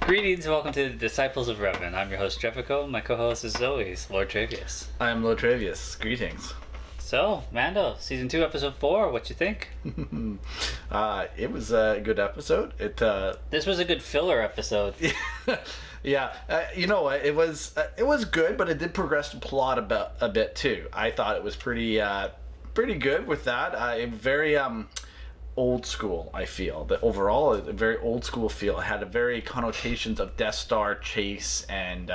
Greetings and welcome to the Disciples of Revan. I'm your host, Jeffico. My co-host is always Lord Travius. I'm Lord Travius. Greetings. So, Mando, Season 2, Episode 4, what you think? It was a good episode. This was a good filler episode. Yeah, you know what? It was good, but it did progress the plot a bit too. I thought it was pretty good with that. Very old school. I feel that overall a very old school feel. It had a very connotations of Death Star chase, and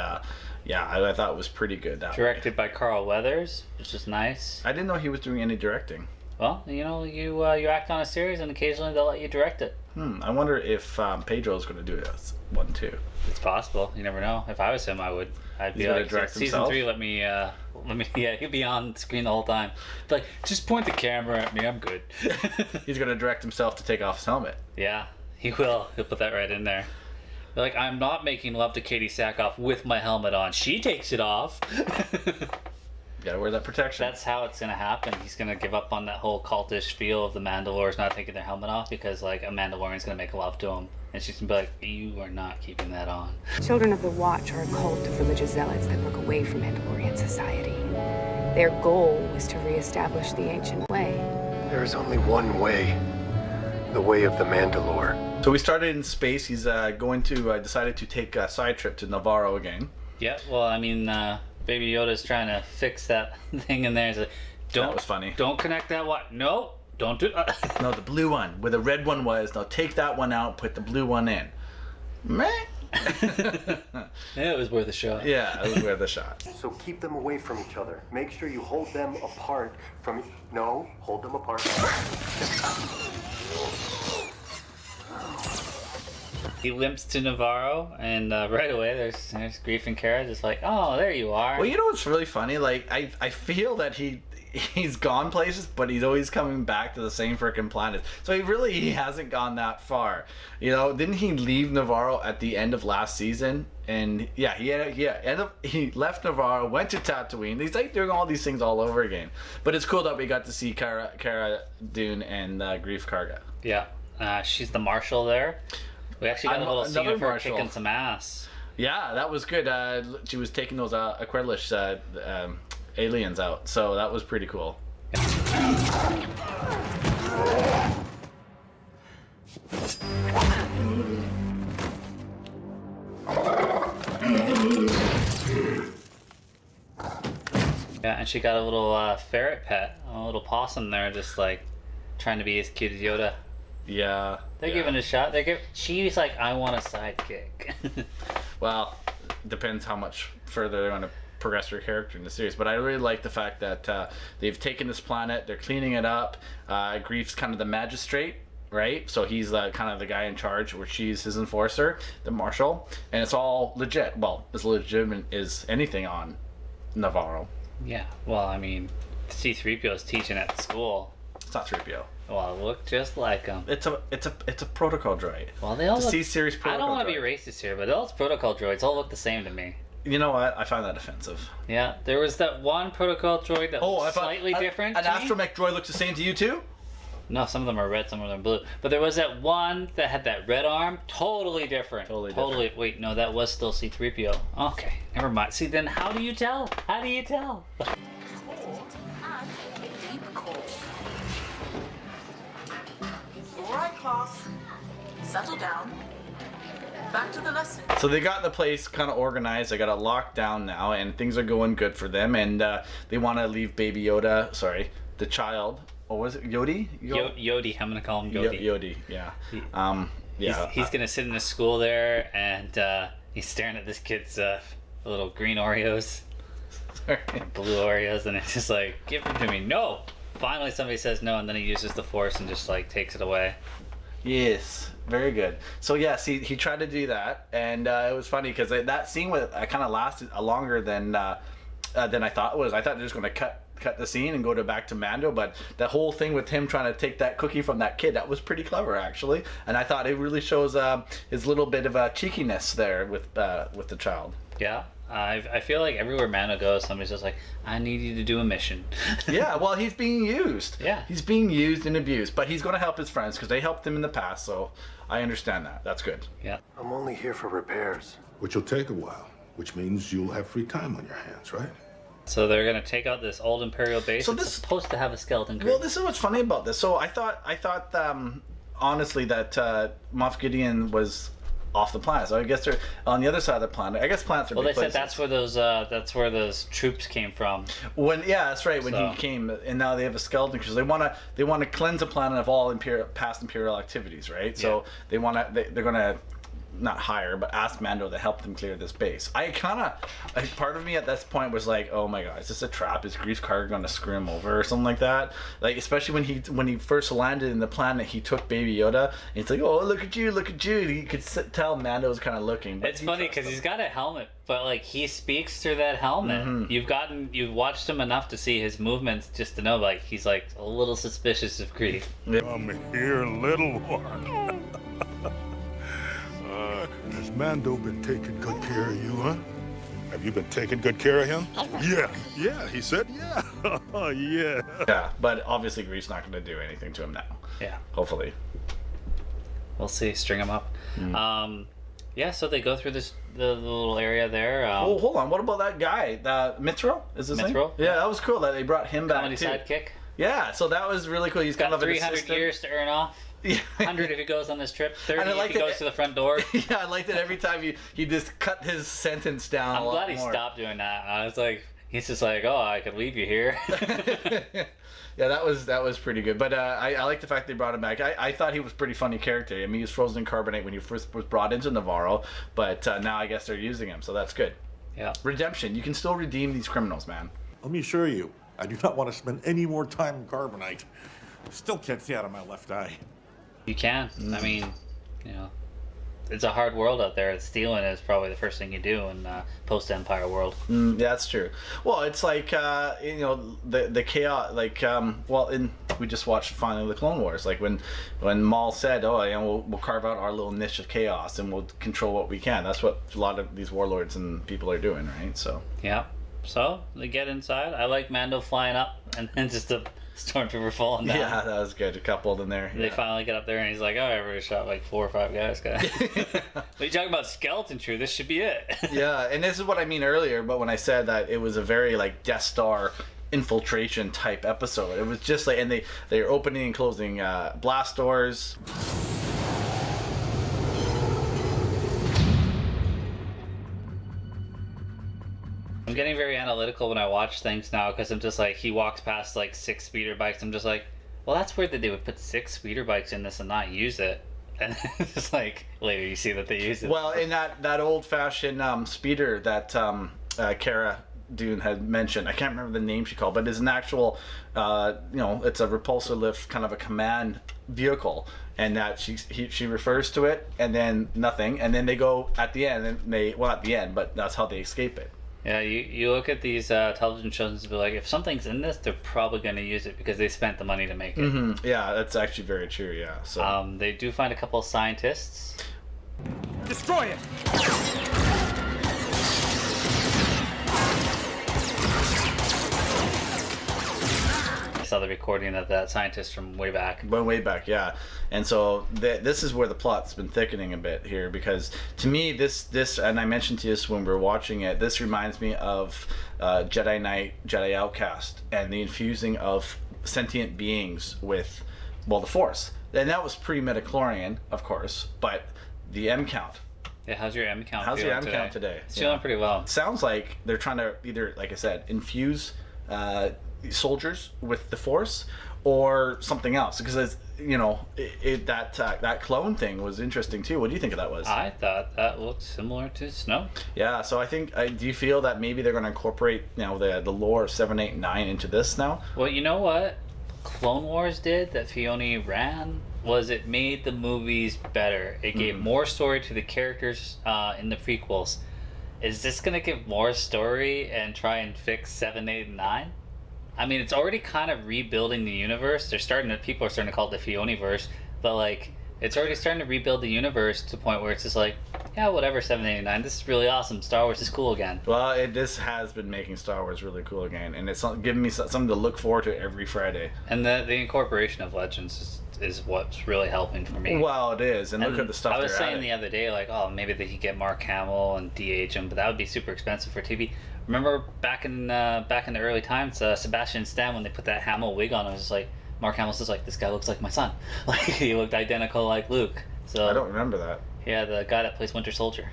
yeah, I thought it was pretty good. Directed by Carl Weathers, which is nice. I didn't know he was doing any directing. Well, you know, you act on a series, and occasionally they'll let you direct it. I wonder if Pedro is going to do this one too. It's possible. You never know. If I was him, I'd be like, Season 3, let me, yeah, he'll be on screen the whole time. Like, just point the camera at me, I'm good. He's going to direct himself to take off his helmet. Yeah, he will. He'll put that right in there. Like, I'm not making love to Katy Sackhoff with my helmet on. She takes it off. Gotta wear that protection. That's how it's gonna happen. He's gonna give up on that whole cultish feel of the Mandalorians not taking their helmet off because, like, a Mandalorian's gonna make love to him. And she's gonna be like, you are not keeping that on. Children of the Watch are a cult of religious zealots that broke away from Mandalorian society. Their goal was to reestablish the ancient way. There is only one way. The way of the Mandalore. So we started in space. He's going to decided to take a side trip to Navarro again. Yeah, well, I mean, Baby Yoda's trying to fix that thing in there. He's like, That was funny. Don't connect that one. No, don't do No, the blue one, where the red one was. Now take that one out, put the blue one in. Meh. Yeah, it was worth a shot. Yeah, it was worth a shot. So keep them away from each other. Make sure you hold them apart from... No, hold them apart. He limps to Navarro, and right away there's Greef and Cara just like, oh, there you are. Well, you know what's really funny? Like, I feel that he's gone places, but he's always coming back to the same freaking planet. So he hasn't gone that far. You know, didn't he leave Navarro at the end of last season? And yeah, he left Navarro, went to Tatooine. He's like doing all these things all over again. But it's cool that we got to see Cara Dune and Greef Karga. Yeah, she's the marshal there. We actually got a little scene of her marshal kicking some ass. Yeah, that was good. She was taking those Aquarish aliens out, so that was pretty cool. Yeah, and she got a little ferret pet, a little possum there, just like trying to be as cute as Yoda. Yeah. They're giving it a shot. She's like, I want a sidekick. Well, depends how much further they're going to progress her character in the series. But I really like the fact that they've taken this planet, they're cleaning it up. Greef's kind of the magistrate, right? So he's kind of the guy in charge, where she's his enforcer, the marshal. And it's all legit. Well, as legitimate as anything on Navarro. Yeah, well, I mean, C-3PO's teaching at the school. It's not 3PO. Well, it looked just like him. It's a protocol droid. Well, they all it's look... a C-series protocol I don't want to be droid. racist here, but those protocol droids all look the same to me. You know what? I find that offensive. Yeah, there was that one protocol droid that was slightly different. An astromech droid looks the same to you too? No, some of them are red, some of them are blue. But there was that one that had that red arm, totally different. Totally. Wait, no, that was still C-3PO. Okay, never mind. See, then how do you tell? How do you tell? Alright, class. Settle down. Back to the lesson. So they got the place kind of organized. They got it locked down now, and things are going good for them. And they want to leave Baby Yoda, the child. What was it? Yodi? Yodi. I'm gonna call him Yodi. Yodi. Yeah. Yeah. He's gonna sit in the school there, and he's staring at this kid's little green Oreos, blue Oreos, and it's just like, give them to me. No. Finally, somebody says no, and then he uses the Force and just like takes it away. Yes, very good. So yeah, see, he tried to do that, and it was funny because that scene kind of lasted longer than I thought it was. I thought they were just going to cut the scene and go back to Mando, but the whole thing with him trying to take that cookie from that kid, that was pretty clever actually, and I thought it really shows his little bit of cheekiness there with the child. Yeah, I feel like everywhere Mando goes, somebody's just like, I need you to do a mission. Yeah, well, he's being used. Yeah. He's being used and abused, but he's going to help his friends because they helped him in the past, so I understand that. That's good. Yeah. I'm only here for repairs. Which will take a while, which means you'll have free time on your hands, right? So they're gonna take out this old Imperial base. So It's this- supposed to have a skeleton crew. Well, this is what's funny about this. So I thought, honestly, that Moff Gideon was off the planet. So I guess they're on the other side of the planet. I guess planets are well, big they said places. that's where those troops came from. That's right. When So- he came, and now they have a skeleton crew. So they want to cleanse the planet of all past Imperial activities, right? So they're gonna not hire, but ask Mando to help them clear this base. Part of me at this point was like, oh my god, is this a trap? Is Greef Karga going to screw him over or something like that? Like, especially when he first landed in the planet, he took Baby Yoda, and it's like, oh, look at you. You could tell Mando was kind of looking. But It's funny because he's got a helmet, but like he speaks through that helmet. Mm-hmm. You've watched him enough to see his movements just to know like he's like a little suspicious of Greef. Come here, little one. Has Mando been taking good care of you, huh? Have you been taking good care of him? Yeah, he said yeah. Yeah. Yeah, but obviously Greef's not going to do anything to him now. Yeah, Hopefully. we'll see. String him up. Mm. Yeah, so they go through the little area there. Oh, hold on. What about that guy? Mythrol? Is his name? Mythrol? Yeah, that was cool that they brought him back Comedy too. sidekick. Yeah, so that was really cool. He's Got kind of an 300 assistant. years to earn off. Yeah. 100 if he goes on this trip. 30 And I if liked he it- goes to the front door. Yeah, I liked it every time he just cut his sentence down. I'm a lot glad he more. stopped doing that. I was like, he's just like, oh, I could leave you here. Yeah, that was pretty good. But I like the fact they brought him back. I thought he was a pretty funny character. I mean, he was frozen in carbonate when he first was brought into Navarro, but now I guess they're using him, so that's good. Yeah. Redemption. You can still redeem these criminals, man. Let me assure you, I do not want to spend any more time in carbonite. Still can't see out of my left eye. You can. I mean, you know, it's a hard world out there. Stealing is probably the first thing you do in post-Empire world. Yeah, that's true. Well, it's like the chaos. Like we just watched finally the Clone Wars. Like when Maul said, "Oh, yeah, we'll carve out our little niche of chaos and we'll control what we can." That's what a lot of these warlords and people are doing, right? So Yeah. So they get inside. I like Mando flying up and then just a stormtrooper falling down. yeah, that was good. A couple in there. They Yeah. finally get up there and he's like, oh, I already shot like 4 or 5 guys. What are you talking about skeleton crew? This should be it. Yeah, and this is what I mean earlier. But when I said that it was a very like Death Star infiltration type episode, it was just like, and they are opening and closing blast doors. I'm getting very analytical when I watch things now because I'm just like, he walks past like 6 speeder bikes. I'm just like, well, that's weird that they would put 6 speeder bikes in this and not use it. And it's just like, later you see that they use it. Well, in that old fashioned speeder that Cara Dune had mentioned, I can't remember the name she called, but it's an actual, it's a repulsor lift kind of a command vehicle, and that she refers to it, and then nothing, and then they go at the end, and at the end, but that's how they escape it. Yeah, you look at these television shows and be like, if something's in this, they're probably going to use it because they spent the money to make it. Mm-hmm. Yeah, that's actually very true. Yeah. So. They do find a couple of scientists. Destroy it! I saw the recording of that scientist from way back. Went way back, yeah. And so this is where the plot's been thickening a bit here, because to me this and I mentioned to you this when we were watching it, this reminds me of Jedi Knight, Jedi Outcast, and the infusing of sentient beings with, well, the Force. And that was pre-Metachlorian, of course, but the M count. Yeah, how's your M count? How's your M feeling count today? It's feeling pretty well. Sounds like they're trying to either, like I said, infuse soldiers with the Force or something else, because that clone thing was interesting too. What do you think of that was? I thought that looked similar to Snoke. Yeah, so I think, do you feel that maybe they're going to incorporate the lore of 7, 8, 9 into this now? Well, you know what Clone Wars did that Filoni ran was it made the movies better. It gave more story to the characters in the prequels. Is this going to give more story and try and fix 7, 8, and 9? I mean, it's already kind of rebuilding the universe. People are starting to call it the Filoniverse, but like It's already starting to rebuild the universe to the point where it's just like, yeah, whatever, 789. This is really awesome. Star Wars is cool again. Well, this has been making Star Wars really cool again, and it's giving me something to look forward to every Friday. And the incorporation of Legends is what's really helping for me. Well, it is, and look at the stuff I was they're saying adding. the other day, like, oh, maybe they could get Mark Hamill and de-age him, but that would be super expensive for TV. Remember back in the early times, Sebastian Stan, when they put that Hamill wig on, I was just like, Mark Hamill's just like, this guy looks like my son. Like, he looked identical like Luke. So I don't remember that. Yeah, the guy that plays Winter Soldier.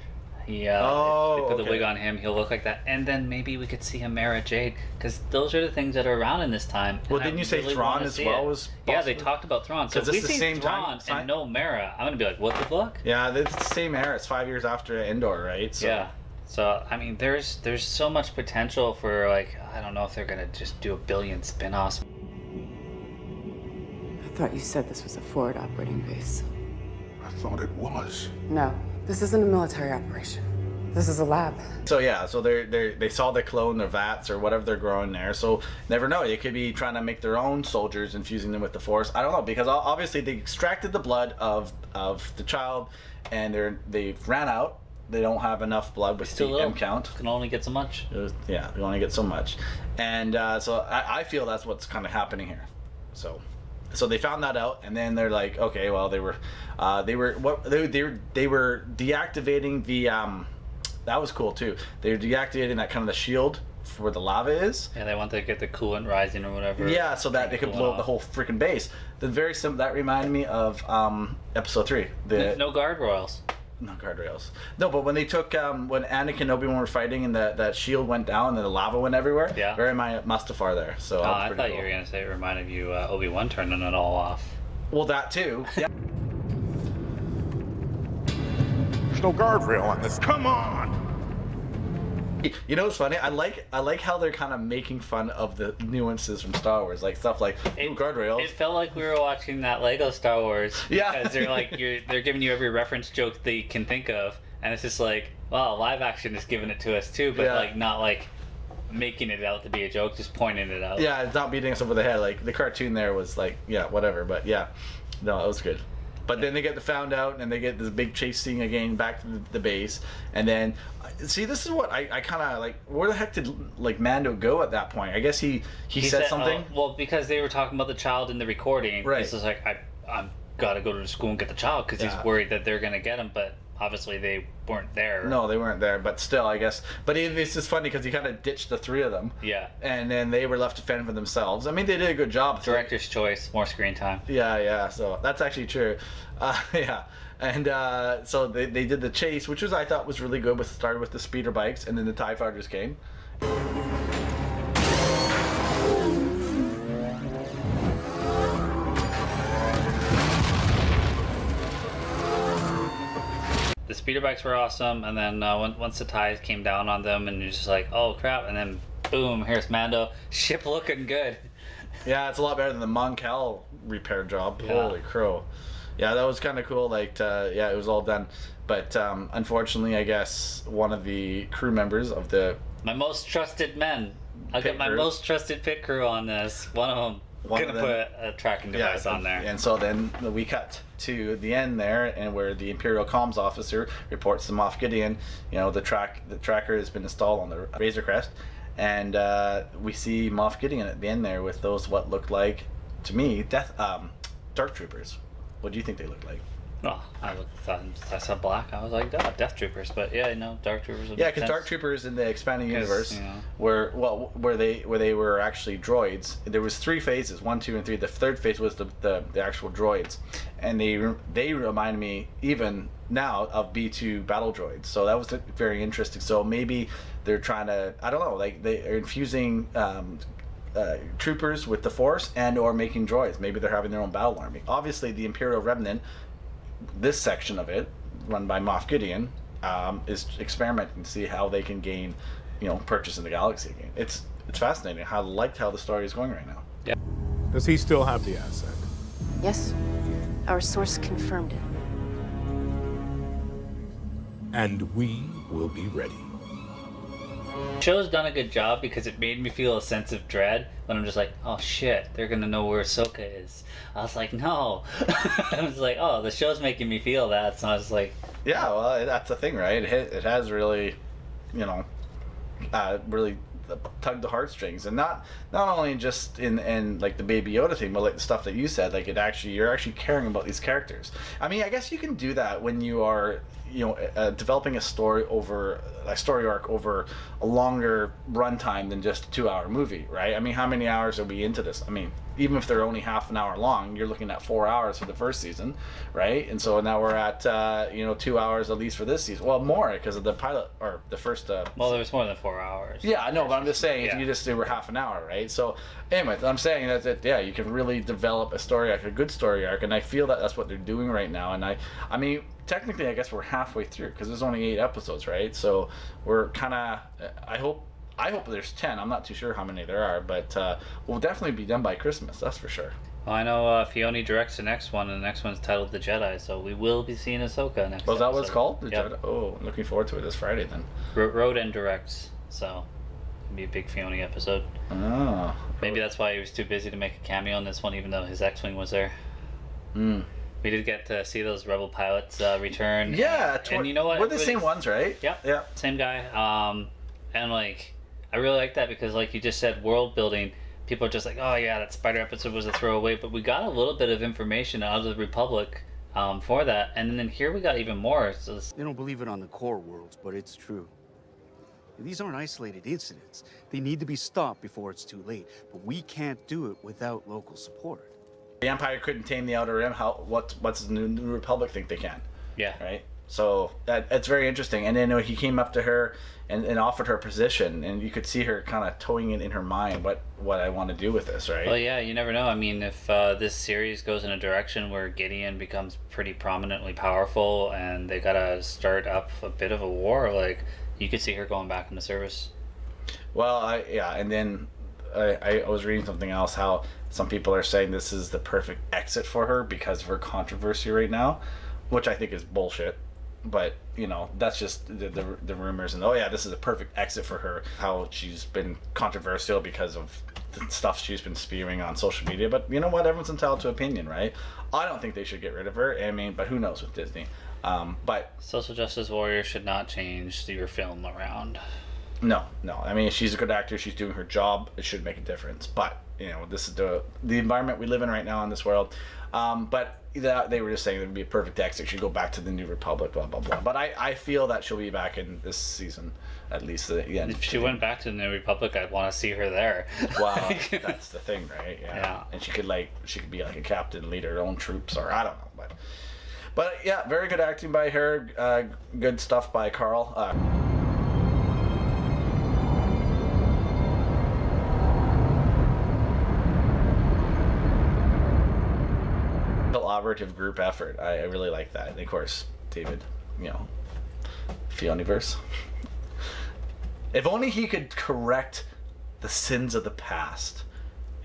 If they put the wig on him, he'll look like that. And then maybe we could see a Mara Jade, because those are the things that are around in this time. Well, didn't you say Thrawn as well was possible? Yeah, they talked about Thrawn. So if we see Thrawn and no Mara, I'm going to be like, what the fuck? Yeah, it's the same era. It's 5 years after Endor, right? So. Yeah. So, I mean, there's so much potential for, like, I don't know if they're going to just do a billion spin-offs. I thought you said this was a forward operating base. I thought it was. No, this isn't a military operation. This is a lab. So yeah, so they saw the clone, their vats or whatever they're growing there. So never know, they could be trying to make their own soldiers, infusing them with the Force. I don't know, because obviously they extracted the blood of the child, and they ran out. They don't have enough blood with the M count. Can only get so much. Yeah, you only get so much, and so I feel that's what's kind of happening here. So they found that out, and then they're like, okay, well they were deactivating the that was cool too. They were deactivating that kind of the shield where the lava is. Yeah, they want to get the coolant rising or whatever. Yeah, so that they could blow up the whole freaking base. The very simple that reminded me of Episode 3. No guardrails. No guardrails. No, but when they took when Anakin and Obi-Wan were fighting and that shield went down and the lava went everywhere. Yeah. Very Mustafar there. So I thought you were gonna say it reminded you Obi-Wan turning it all off. Well, that too. Yeah. There's no guardrail on this. Come on! You know what's funny? I like how they're kind of making fun of the nuances from Star Wars, like stuff like guardrails. It felt like we were watching that Lego Star Wars. Yeah. Because they're like they're giving you every reference joke they can think of, and it's just like, well, live action is giving it to us too, but like not like making it out to be a joke, just pointing it out. Yeah, it's not beating us over the head. Like the cartoon there was like, yeah, whatever. But yeah, no, it was good. But then they get found out, and they get this big chase scene again back to the base, and then see, this is what I kind of like. Where the heck did like Mando go at that point? I guess he said something. Well, because they were talking about the child in the recording. Right. He's just like, I'm gotta go to the school and get the child because he's worried that they're gonna get him, but obviously they weren't there. No, they weren't there, but still, I guess. But it's just funny because he kind of ditched the three of them. Yeah. And then they were left to fend for themselves. I mean, they did a good job. Director's choice, more screen time. Yeah. So that's actually true. Yeah. And so they did the chase, which I thought was really good. Started with the speeder bikes, and then the TIE fighters came. The speeder bikes were awesome, and then once the ties came down on them, and you're just like, oh crap, and then boom, here's Mando, ship looking good. Yeah, it's a lot better than the Moncal repair job. Yeah. Holy crow. Yeah, that was kind of cool. Like, yeah, it was all done. But unfortunately, I guess one of the crew members of my most trusted men. I'll get my most trusted pit crew on this. One of them. Gonna put a tracking device on there. And so then we cut to the end there, and where the Imperial comms officer reports to Moff Gideon, you know, the tracker has been installed on the Razor Crest, and we see Moff Gideon at the end there with those what looked like, to me, Dark Troopers. What do you think they look like? Oh, I saw black. I was like, oh, Death Troopers, but yeah, no, Dark Troopers. Yeah, because Dark Troopers in the expanding universe, where they were actually droids. There was 3 phases, 1, 2, and 3. The third phase was the actual droids, and they remind me even now of B2 battle droids. So that was very interesting. So maybe they're trying to, I don't know, like they are infusing troopers with the Force and or making droids. Maybe they're having their own battle army. Obviously, the Imperial Remnant, this section of it, run by Moff Gideon, is experimenting to see how they can gain, purchase in the galaxy again. It's fascinating. I liked how the story is going right now. Yeah. Does he still have the asset? Yes. Our source confirmed it. And we will be ready. Show's done a good job because it made me feel a sense of dread when I'm just like, oh shit, they're gonna know where Ahsoka is. I was like, no. I was like, oh, the show's making me feel that. So I was like, yeah, well, that's the thing, right? It has really, really tugged the heartstrings, and not only just in like the Baby Yoda thing, but like the stuff that you said, like you're actually caring about these characters. I mean, I guess you can do that when you are developing a story arc over a longer runtime than just a 2-hour movie, right? I mean, how many hours are we into this? I mean, even if they're only half an hour long, you're looking at 4 hours for the first season, right? And so now we're at 2 hours at least for this season. Well, more because of the pilot or the first. Well, there was more than 4 hours. Yeah, I know, but I'm just saying if Yeah. you just do half an hour, right? So anyway, I'm saying that yeah, you can really develop a story arc, a good story arc, and I feel that that's what they're doing right now. And I mean, technically, I guess we're halfway through because there's only 8 episodes, right? So we're kind of. I hope there's 10. I'm not too sure how many there are, but we'll definitely be done by Christmas. That's for sure. Well, I know Fiona directs the next one, and the next one's titled The Jedi, so we will be seeing Ahsoka next. Oh, is that what it's episode. called? The Yep. Jedi? Oh, I'm looking forward to it this Friday then. Wrote and directs, so it'll be a big Fiona episode. Oh. Maybe that's why he was too busy to make a cameo in this one, even though his X-Wing was there. Hmm. We did get to see those Rebel pilots return. Yeah, and you know what? We're the same ones, right? Yep. Yeah. Same guy. And like, I really like that because, like you just said, world building. People are just like, oh yeah, that Spider episode was a throwaway, but we got a little bit of information out of the Republic for that, and then here we got even more. So They don't believe it on the core worlds, but it's true. These aren't isolated incidents. They need to be stopped before it's too late. But we can't do it without local support. The Empire couldn't tame the Outer Rim. What's the New Republic think they can? Yeah. Right. So it's very interesting. And then he came up to her and offered her a position, and you could see her kind of towing it in her mind. What I want to do with this, right? Well, yeah, you never know. I mean, if this series goes in a direction where Gideon becomes pretty prominently powerful, and they gotta start up a bit of a war, like you could see her going back into service. Well, and then I was reading something else, how some people are saying this is the perfect exit for her because of her controversy right now, which I think is bullshit. But that's just the rumors, and this is a perfect exit for her. How she's been controversial because of the stuff she's been spewing on social media. But you know what? Everyone's entitled to opinion, right? I don't think they should get rid of her. I mean, but who knows with Disney? But social justice warrior should not change your film around. No. I mean, she's a good actor. She's doing her job. It should make a difference. But this is the environment we live in right now in this world. But they were just saying it would be a perfect exit. She'd go back to the New Republic, blah blah blah. But I feel that she'll be back in this season, at least. If she went back to the New Republic, I'd want to see her there. Wow, that's the thing, right? Yeah. And she could be like a captain, lead her own troops, or I don't know. But yeah, very good acting by her. Good stuff by Carl. Collaborative group effort. I really like that. And of course, David, Fioniverse. If only he could correct the sins of the past.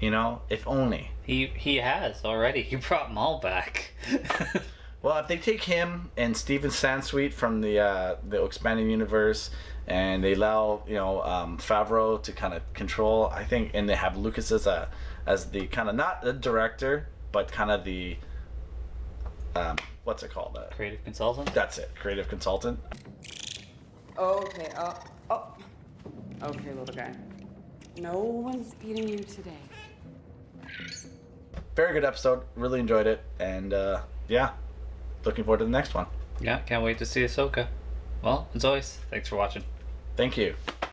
If only. He has already. He brought Maul back. Well, if they take him and Steven Sansweet from the expanded universe, and they allow Favreau to kind of control, I think, and they have Lucas as the kind of not the director, but kind of the what's it called? Creative consultant? That's it, creative consultant. Okay, okay, little guy. No one's beating you today. Very good episode. Really enjoyed it, and looking forward to the next one. Yeah, can't wait to see Ahsoka. Well, as always, thanks for watching. Thank you.